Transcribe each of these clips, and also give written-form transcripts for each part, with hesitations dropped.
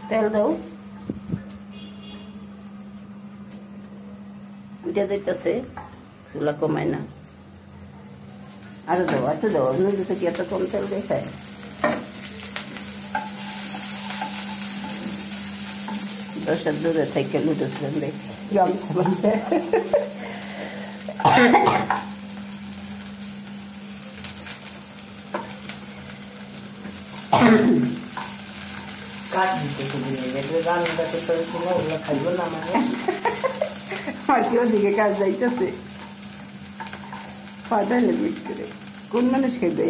তেল দাও, উঠে দিতেছে, চুলা কমায় না। আরো দাও, একটু দাও, নুডলসে কি এত কম তেল দেখায়? দশের দূরে থেকে নুডলস রান্ধে বানতে কাট দিতে রান্নাটা করতে ওগুলো খাইব না হয়তো ওদিকে কাজ যাইতেছে পাঠাইলে মিট করে। কোন মানুষ খাইবে?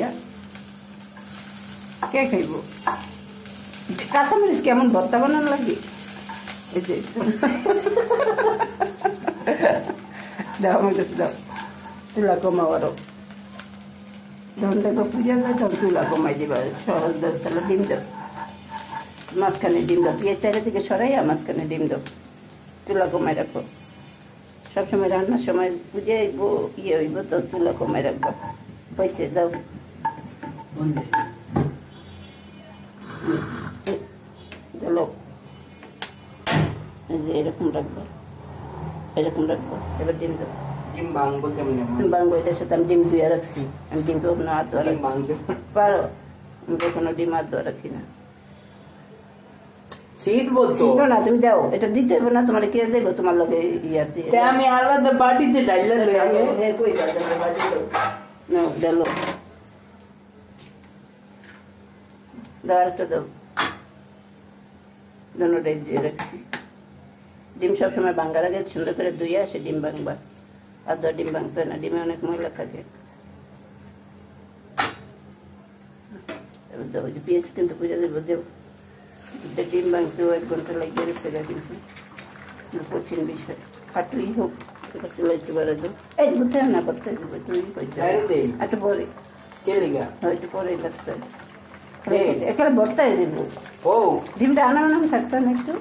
কে খাইব? কাঁচামরিচ কেমন ভর্তা বানানো লাগে? এই যে দাও আমার কাছে দাও, চুলা কমাও আরো। যখন দেখো পূজা যায় তখন চুলা কমাই দিবা। সহজ দাও, তাহলে ডিম দাও, মাঝখানে ডিম দাও, পেঁয়াজ চারিদিকে সরাইয়া মাঝখানে ডিম দাও, চুলা কমাই রাখো। সবসময় রান্নার সময় পুজো হইব ইয়ে হইব তো চুলা কমাই রাখবো। হয়েছে যাও, চলো এরকম রাখবো, এরকম রাখবো। এবার ডিম দাও। ডিম ভাঙবো কেমন? তুমি ভাঙবো, এটার সাথে আমি ডিম ধুয়ে রাখছি। আমি ডিম কখনো হাত ধোয়া রাখি পারো? আমি কখনো ডিম হাত ধোয়া রাখি না। সিট বলছো না, তুমি দাও, এটা দিতে হবে না। তোমার কে যাইব তোমার লগে ইয়াতে? আমি আলাদা বাটিতে ডাইলা লই আগে। কই যাবে বাটি দাও না, ডালো দাও, একটা দাও। দুটোটাই দিয়ে রাখছি। ডিম সবসময় ভাঙার আগে সুন্দর করে ধুয়ে আসে ডিম ভাঙবা। আর দু ডিম ভাঙতে হয় না, ডিমে অনেক ময়লা থাকে। এবার দাও, যে পেঁয়াজ কিন্তু পূজা দেবো, দেব। ডিম ভাঙতেও 1 ঘন্টা লাগিয়ে গেছে, কিন্তু কঠিন বিষয়। খাটুই হোক, এটা সিলাইতে পারে তো। এই বুঝতে না, করতে দেবো তুই একটু পরে, একটু পরে লাগতে এখানে ভর্তাই দেবো। ডিমটা আনাম থাকতাম একটু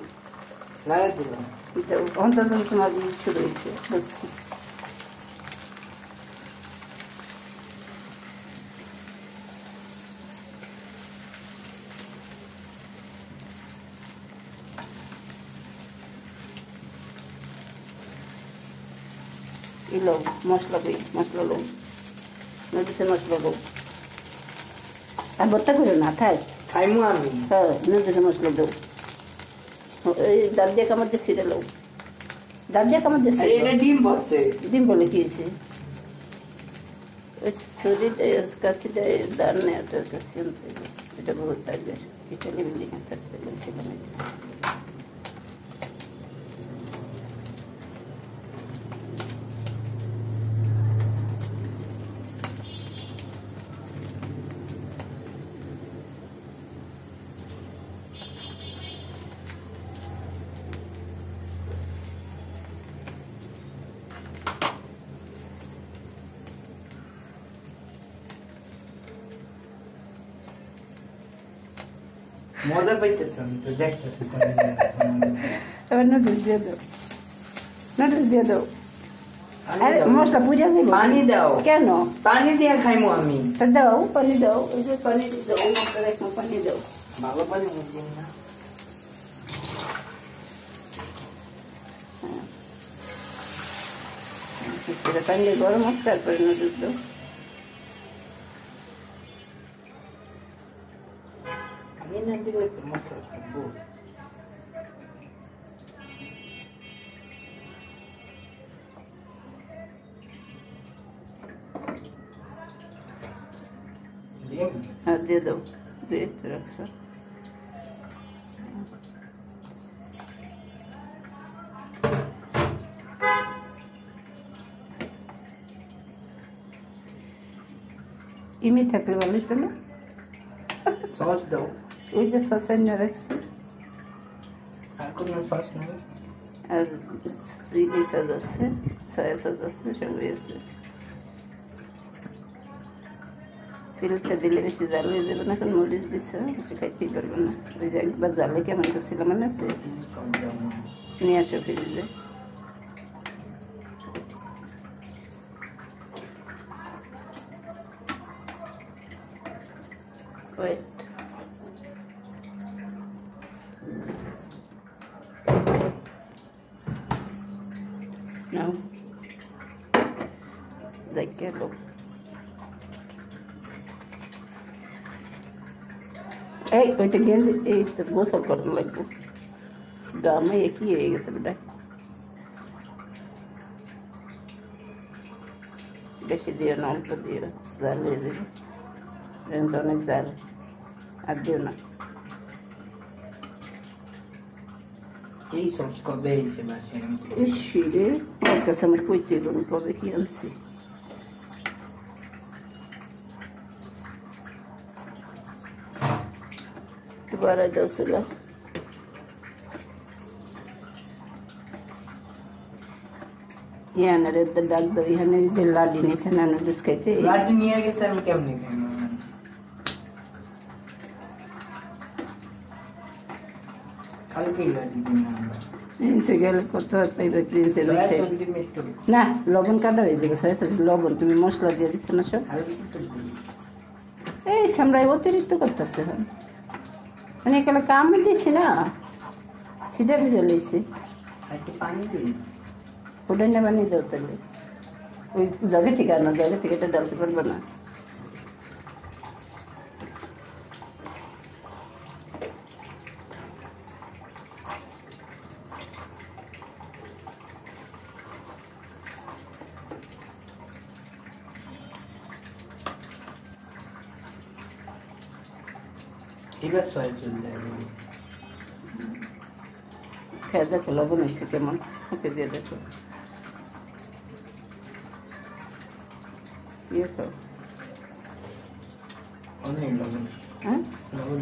অন্তত তোমার শুরু হয়েছে, বুঝছি। লো মশলা কই, মশলা লো, নুডলসের মশলা লো। আর ভর্তা করে না থাক, খাইমু আমি। হ্যাঁ, নুডলসের মশলা দাও। এই দাঁত দিয়ে কামড় দিয়ে ছিঁড়ে লো, দাঁত দিয়ে কামড় দিয়ে ছিঁড়ে। ডিম বলছে, ডিম বলে কি হয়েছে? ওই ছুরিটা কাশিটা দাঁড় নেওয়াটার কাছে আনতে, এটা বহুত থাকবে, এটা নিবি থাকতে সেখানে। মজা পাইতেছ তো দেখতেছি। এবার নুডলস দিয়ে দাও, নুডলস দিয়ে দাও। আরে মশলা পূজা দেবো, পানি দাও। কেন? পানি দিয়ে খাইমু আমি। দাও পানি দাও, ওই যে পানি দাও, একটু পানি দাও। ভালো পানি দিন না, পানি গরম হোক, তারপরে নুডলস দাও। আমি না দিলে মশলা খাবো। হ্যাঁ দিয়ে দাও, দিয়ে রাখছো। ইমি থাকলে ভালো হতো না? সস দাও। ওই যে সস এনে রাখছি, আর কোনো সস নেই? আর চিলি সস আছে, সয়া সস আছে, সবই আছে। সিলটা দিলে বেশি জাল হয়ে যাবে না, এখন মরিচ দিচ্ছে, বেশি খাইতেই পারবে না। ওই যে একবার জালে কেমন করছিলাম মনে আছে? নিয়ে আসো ফ্রিজে। ওয়েট নাও দেখ গেল এই ওইটা গেঞ্জি এই তো গোসল করার লাগবে গামে একই হয়ে গেছে বেটা বেশি দিও না অল্প দিও জাল হয়ে যাবে অনেক জাল আর দিও না এই সস কবে এসে বাসে রে আমার কাছে আমার কইতে গেল কবে কি আনছি বাড়াই দাও চুলা ইয়ানের ডাক দাও ইহানে যে লাডি নিছে না নুডলস খাইতে লাডি নিয়ে গেছে আমি কেমনে খাই কালকে লাডি দিন আমরা প্রিন্সে গেলে কত পাইবে প্রিন্সে না লবণ কাটা হয়ে যাবে লবণ তুমি মশলা দিয়ে দিচ্ছ না সব এই সামরাই অতিরিক্ত করতেছে মানে এখানে কামড় দিছি না সিধা ভিজে লইছি ওটা না বানিয়ে দাও তাহলে ওই জগে থেকে আনো জগে থেকে এটা ডালতে পারবে না এবার সয় চলে যায় খেয়ে দেখো লবণ হয়েছে কেমন ওকে দিয়ে দেখো অনেক লবণ হ্যাঁ লবণ